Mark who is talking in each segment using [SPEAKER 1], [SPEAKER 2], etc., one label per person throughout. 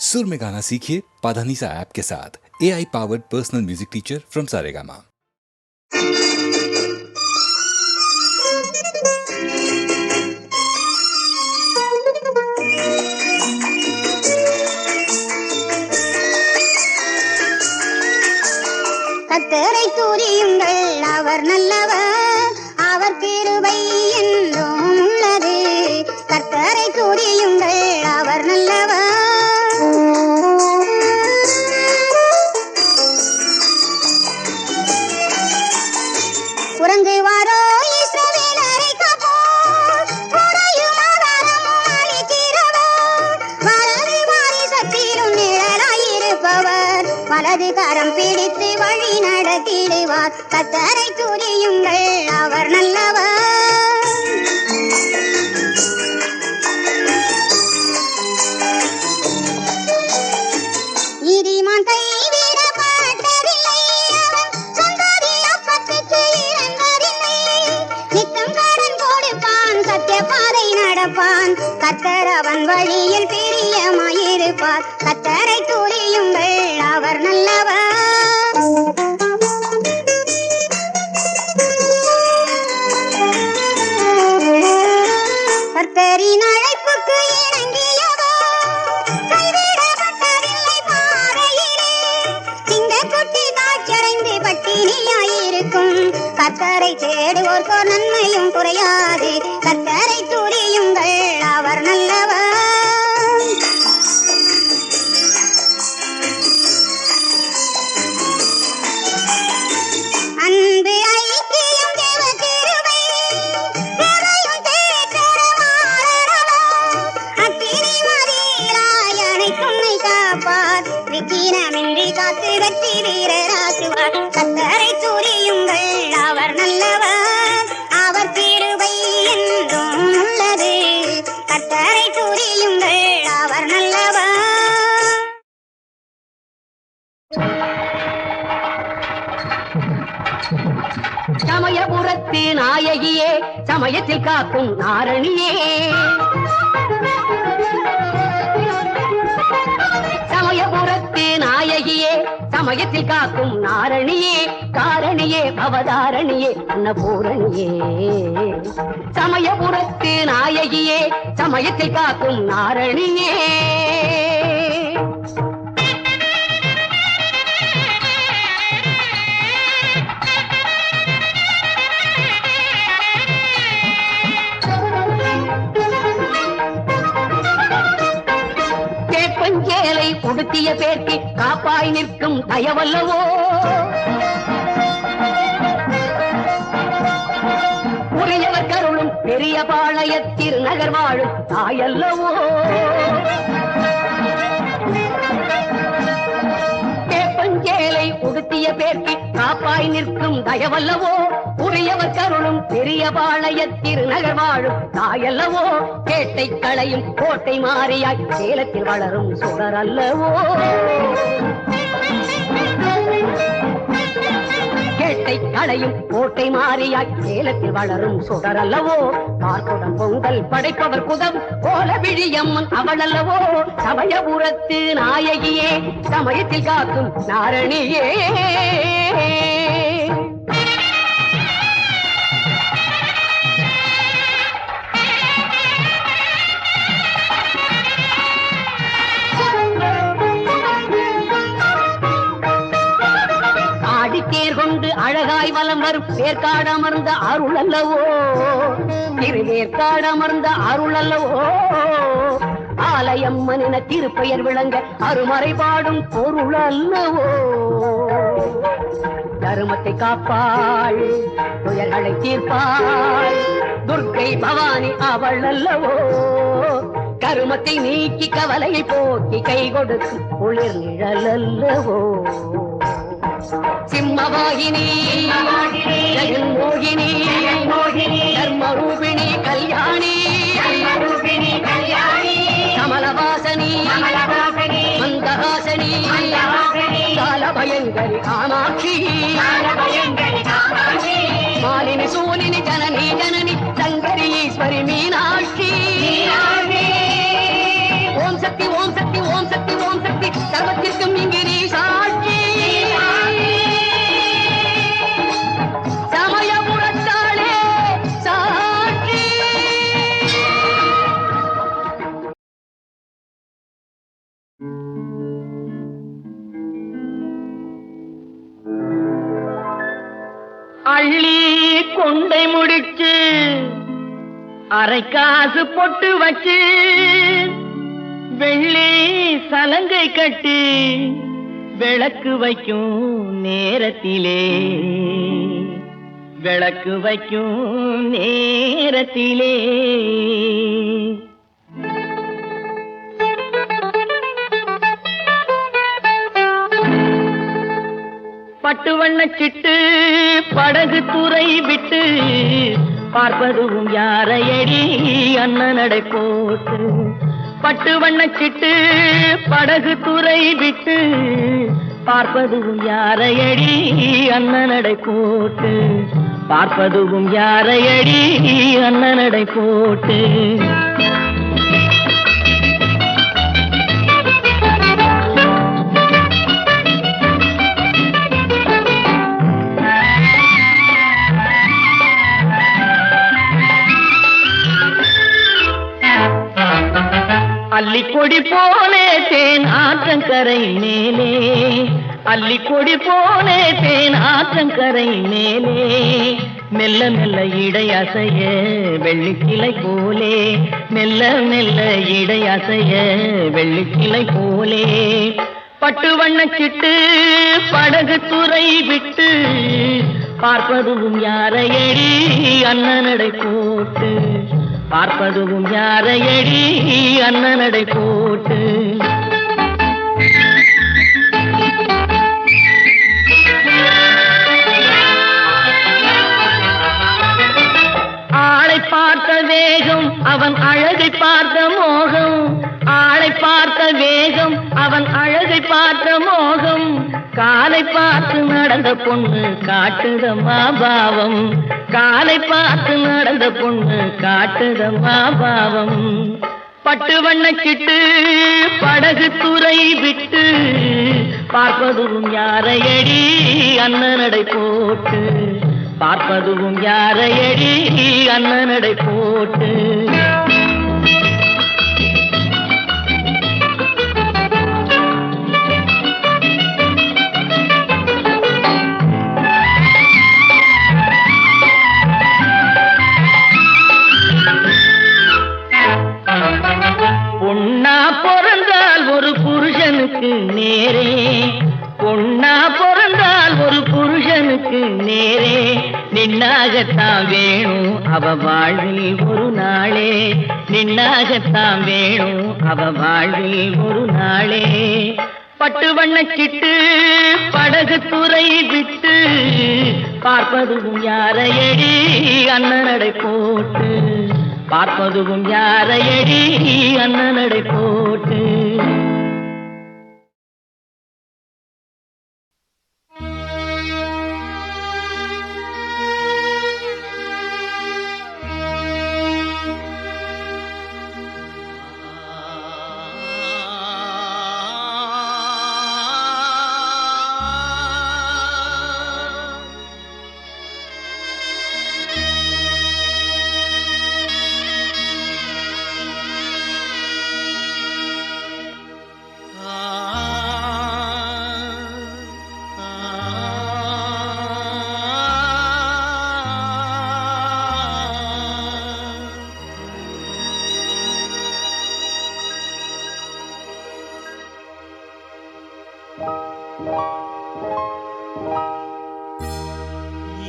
[SPEAKER 1] सुर में गाना सीखिए पाधानीसा ऐप के साथ। AI powered personal music teacher from Saregama.
[SPEAKER 2] கர்த்தரை துதியுங்கள், அவர் நல்லவர், அவர் கிருபை என்றும் உள்ளது. கர்த்தரை துதியுங்கள், அவர் நல்லவர். உறங்குவாரோ இஸ்ரவேலரை காப்போர், உறையும் ஆகாரமும் அளிக்கிறவர், வலது வாரிசத்திலும் நிழலாயிருப்பவர், வலது கரம் பிடித்து வழி நடத்திடுவார். கர்த்தரை துதியுங்கள், அவர் நல்லவர். நீதிமான் கைவிடப்பட்டதில்லை, அவன் சந்ததி அப்பத்துக்கு இழந்ததில்லை. நித்தம் கடன் கொடுப்பான், சத்திய பாதை நடப்பான், கர்த்தர் அவன் வழியில் பிரியமாயிருப்பார். கர்த்தரை துதியுங்கள், அவர் நல்லவர். கர்த்தரின் அழைப்புக்கு இணங்கியவர் கைவிடப்பட்டதில்லை பாதையிலே. சிங்கக்குட்டி தாட்சடைந்து பட்டினியாயிருக்கும், கர்த்தரை தேடுவோர்க்கோ நன்மையும் குறையாது. கர்த்தரை துதியுங்கள், அவர் நல்லவர். அன்பு ஐக்கியம் தேவ கிருபை, எதையும் தேற்றரவாளரவர். அக்கினி மதிலாய் அனைத்தும்மை காப்பார், விக்கினமின்றி காத்து வெற்றி வீரராக்குவார். கர்த்தரை துதியுங்கள், அவர் நல்லவர், அவர் கிருபை என்றும் உள்ளது. கர்த்தரை துதியுங்கள், அவர் நல்லவர்.
[SPEAKER 3] சமயபுரத்து நாயகியே, சமயத்தில் காக்கும் நாரணியே, சமயபுரத்து நாயகியே, சமயத்தில் காக்கும் நாரணியே, காரணியே அவதாரணியே அன்னபூரணியே. சமயபுரத்து நாயகியே, சமயத்தில் காக்கும் நாரணியே. சேலை உடுத்திய பேர்க்கு காப்பாய் நிற்கும் தயவல்லவோ, உரியவர் கருளும் பெரிய பாளையத்தில் நகர் வாழும் தாயல்லவோ. சேலை உடுத்திய பேர்க்கு காப்பாய் நிற்கும் தயவல்லவோ, உரியவர் கருளும் பெரிய பாளையத்தில் நகர் வாழும் தாயல்லவோ. கேட்டை களையும் கோட்டை மாறியாய் சேலத்தில் வளரும் சுடர் அல்லவோ. கேட்டை களையும் கோட்டை மாறியாய் சேலத்தில் வளரும் சுடர் அல்லவோ. பார்க்குடம் பொங்கல் படைப்பவர் குதம் கோல விழியம்மன் அவள் அல்லவோ. சமயபுரத்து நாயகியே, சமயத்தில் காக்கும் நாரணியே. தேர் கொண்டு அழகாய் வலம் வரும் வேர்க்காடமர்ந்த அருள் அல்லவோ, திருவேற்காடமர்ந்த அருள் அல்லவோ. ஆலயம்மன் என திருப்பெயர் விளங்க அருமறை பாடும் பொருள் அல்லவோ. தருமத்தை காப்பாள், துயர்களை தீர்ப்பாள், துர்க்கை பவானி அவள் அல்லவோ. கருமத்தை நீக்கி கவலையை போக்கி கை கொடுக்கும் குளிர் நிழல் அல்லவோ. சிம்மவாகினி ஜெகன்மோகினி தர்மரூபிணி கல்யாணி கமலவாசனி மந்தஹாசனி காலபயங்கரி காமாட்சி மாலினி சூலினி ஜனனி ஜனனி சங்கரி ஈஸ்வரி மீனாட்சி. ஓம் சக்தி ஓம் சக்தி ஓம் சக்தி ஓம் அள்ளி கொண்டை முடிச்சு அரை காசு பொட்டு வச்சு வெள்ளி சலங்கை கட்டி விளக்கு வைக்கும் நேரத்திலே விளக்கு வைக்கும் நேரத்திலே பட்டு வண்ண சிட்டு படகு துறை விட்டு பார்ப்பதும் யாரையடி அண்ணன் நடை போட்டு பட்டு வண்ண சிட்டு படகு துறை விட்டு பார்ப்பதும் யாரையடி அண்ணன் நடை போட்டு பார்ப்பதும் யாரையடி அண்ணன் நடை போட்டு அள்ளி கொடி போலே தேன் ஆற்றங்கரை மேலே அள்ளி கொடி போலே தேன் ஆற்றங்கரை மேலே மெல்ல மெல்ல இடை அசைய வெள்ளிக்கிளை போலே மெல்ல மெல்ல இடை அசைய வெள்ளிக்கிளை போலே பட்டு வண்ண சிட்டு படகு துறை விட்டு பார்ப்பதும் யாரையடி அண்ணன் நடை போட்டு பார்ப்பதும் யாரையடி அண்ணன் நடை போட்டு ஆளை பார்த்த வேகம் அவன் அழகை பார்த்த மோகம் ஆளை பார்த்த வேகம் அவன் அழகை பார்த்த மோகம் காலை பார்த்து நடந்த பொண்ணு காட்டுதம்மா பாவம் காலை பார்த்து நடந்த பொண்ணு காட்டுதம்மா பாவம் பட்டு வண்ண சிட்டு படகு துறை விட்டு பார்ப்பதும் யாரையடி அண்ணன் நடை போட்டு பார்ப்பதும் யாரையடி அண்ணன் நடை போட்டு பொன்னா பிறந்தால் ஒரு புருஷனுக்கு நேரே பொன்னா பிறந்தால் ஒரு புருஷனுக்கு நேரே நின்னாகத்தான் வேணும் அவ வாழ்வில் ஒரு நாளே நின்னாகத்தான் வேணும் அவ வாழ்வில் ஒரு நாளே பட்டு வண்ண சிட்டு படகு துறை விட்டு பார்ப்பதும் யாரையடி அண்ணன் நடை போட்டு பார்ப்பதும் யாரையடி அண்ணன் நடை போட்டு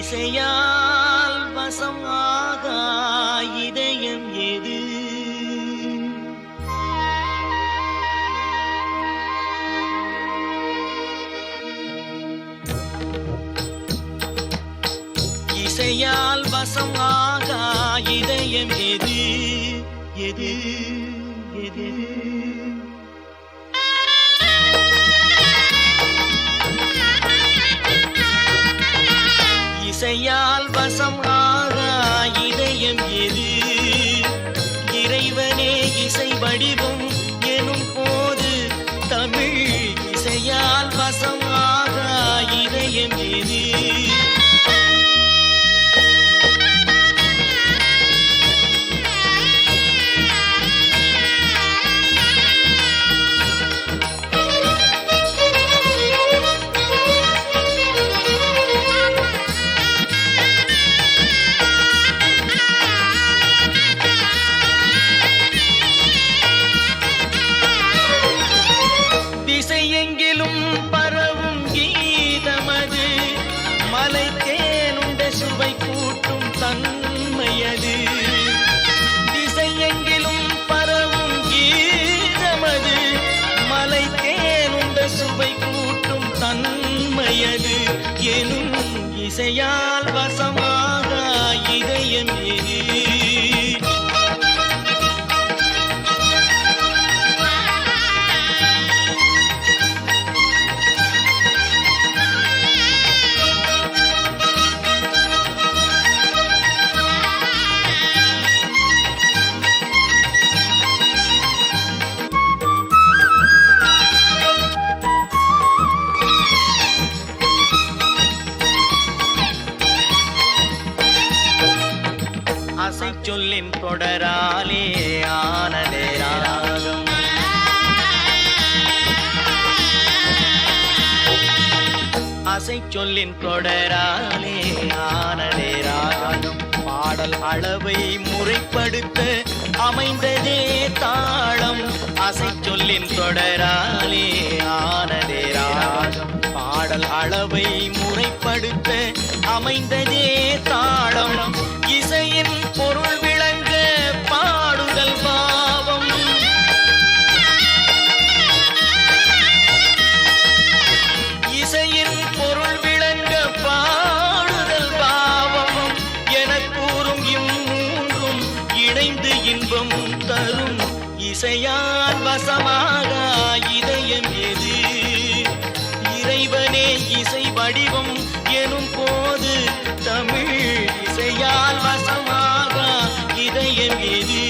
[SPEAKER 4] இசையால் வசமாக இதயம் எது இசையால் வசமாக இதயம் எது எது எது இசையால் வசம் ஆகா இதயம் எது இறைவனே இசை வடிவம் எனும் போது தமிழ் இசையால் வசம் ஆகா இதயம் எது திசையெங்கிலும் பரவும் கீதமது மலை தேனுண்ட சுவை கூட்டும் தன்மையது திசையெங்கிலும் பரவும் கீதமது மலை தேனுண்ட சுவை கூட்டும் தன்மையது எனும் இசையால் வசமாக இதயம் எது அசை சொல்லின் தொடராலே ஆனதே ராகம் அசை சொல்லின் தொடராலே ஆனதே ராகம் பாடல் அளவை முறைப்படுத்த அமைந்ததே தாளம் அசை சொல்லின் தொடராலே ஆனதே ராகம் பாடல் அளவை முறைப்படுத்த அமைந்ததே தாளம் இசையின் பொருள் விளங்க பாடுதல் பாவம் இசையின் பொருள் விளங்க பாடுதல் பாவம் என கூறும் இம்மூன்றும் இணைந்து இன்பம் தரும் இசையால் வசமாக இதயம் எது இறைவனே இசை வடிவம் எனும் போது தமிழ் இசையால் வசமாக இதயம் எது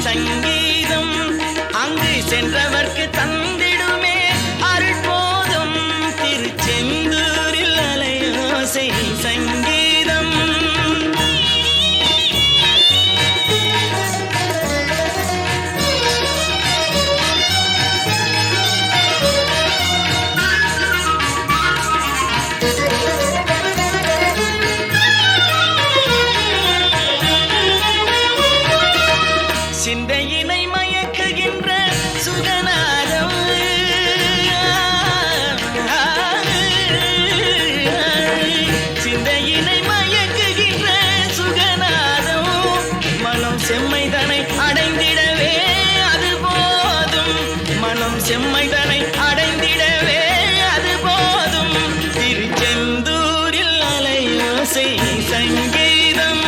[SPEAKER 4] சங்கீதம் அங்கு சென்றவர்க்கு தந்திடுமே அருள் போதும் திருச்செந்தூரில் அலையோசை சங்கீதம் சிந்தையினை மயக்குகின்ற சுகநாதம் சிந்தையினை மயக்குகின்ற சுகநாதம் மனம் செம்மைதனை அடைந்திடவே அது போதும் மனம் செம்மைதனை அடைந்திடவே அது போதும் திருச்செந்தூரில் அலையோசை சங்கீதம்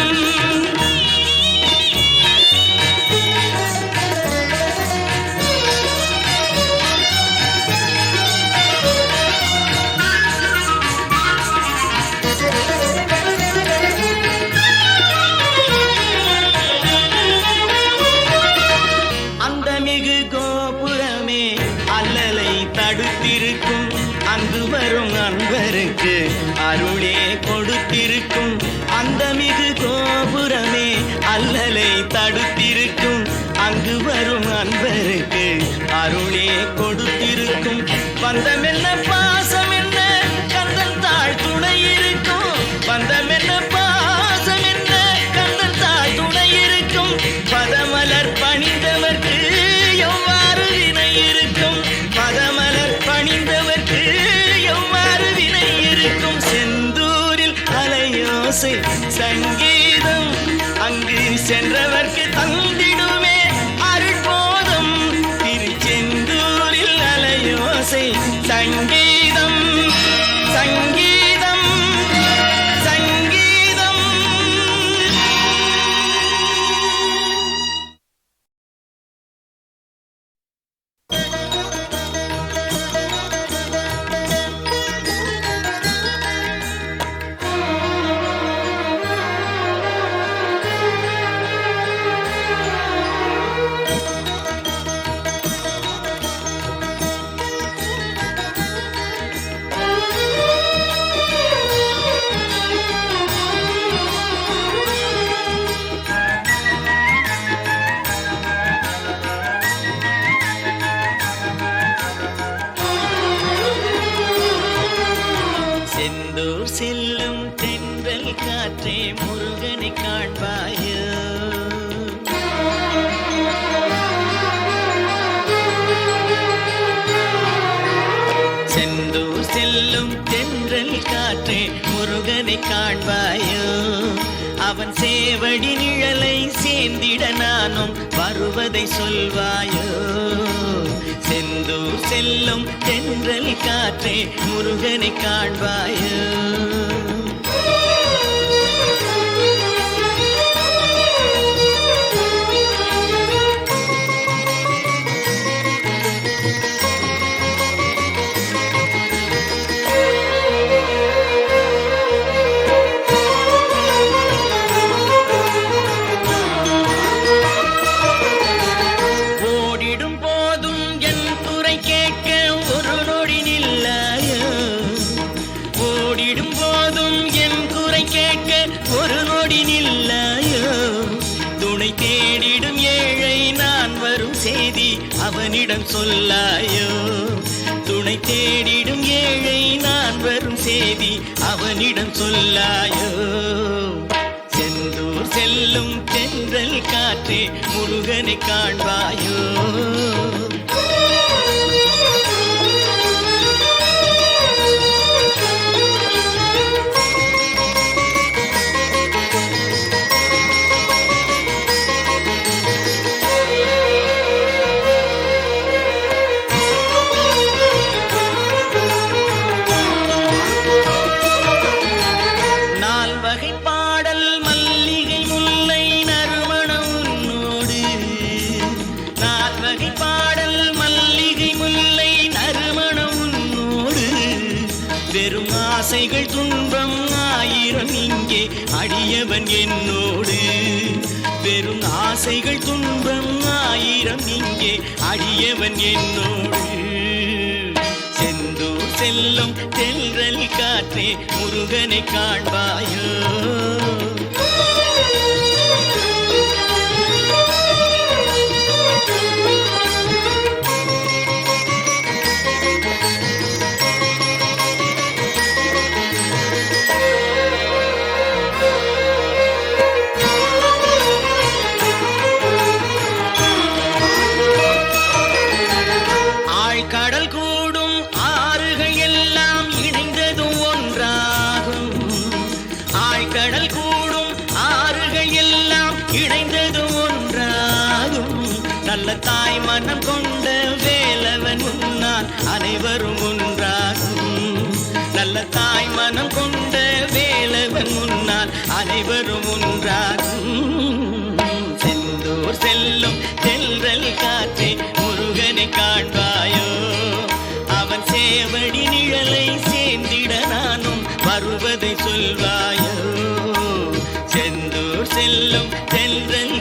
[SPEAKER 4] தடுத்திருக்கும் அங்கு வரும் அன்பருக்கு அருளே கொடுத்திருக்கும் அந்த மிகு கோபுரமே அல்லலை தடுத்திருக்கும் அங்கு வரும் அன்பருக்கு அருளே கொடுத்திருக்கும் பந்தம் என்ன பாசம் என்ன கந்தன் தாழ் துணை இருக்கும் பந்தம் என்ன பாசம் என்ன கந்தன் தாழ் துணை இருக்கும் பதமலர் பணிந்தவர்க்கு எவ்வாறு வினை இருக்கும் பதமலர் பணிந்தவர்க்கு எவ்வாறு வினை இருக்கும் செந்தூரில் அலையோசை சங்கீதம் அங்கு சென்றவர்க்கு தந்திடுமே அருள் போதும் அவன் சேவடி நிழலை சேர்ந்திட நானும் வருவதை சொல்வாயோ செந்தூர் செல்லும் தென்றல் காற்றே முருகனை காண்பாயோ ஒரு நொடி நில்லாயோ துணை தேடிடும் ஏழை நான் வரும் செய்தி அவனிடம் சொல்லாயோ துணை தேடிடும் ஏழை நான் வரும் செய்தி அவனிடம் சொல்லாயோ செந்தூர் செல்லும் தென்றல் காற்றே முருகனை காண்பாயோ வெறும் ஆசைகள் துன்பம் ஆயிரம் இங்கே அடியவன் என்னோடு வெறும் ஆசைகள் துன்பம் ஆயிரம் இங்கே அடியவன் என்னோடு செந்தூர் செல்லும் தென்றல் காற்றே முருகனை காண்பாயோ கடல் கூடும் ஆறுகள் எல்லாம் இணைந்ததும் ஒன்றாகும் ஆழ்கடல் கூடும் ஆறுகள் எல்லாம் இணைந்ததும் ஒன்றாகும் நல்ல தாய் மனம் கொண்ட வேலவன் முன்னால் அனைவரும் ஒன்றாகும் நல்ல தாய் மனம் கொண்ட வேலவன் முன்னால் அனைவரும் ஒன்றாகும் செந்தூர் செல்லும் தென்றல் காற்றே முருகனை காண்பாயோ அவன் சேவடி நிழலை சேர்ந்திட நானும் வருவதை சொல்வாயோ செந்தூர் செல்லும் தென்றல்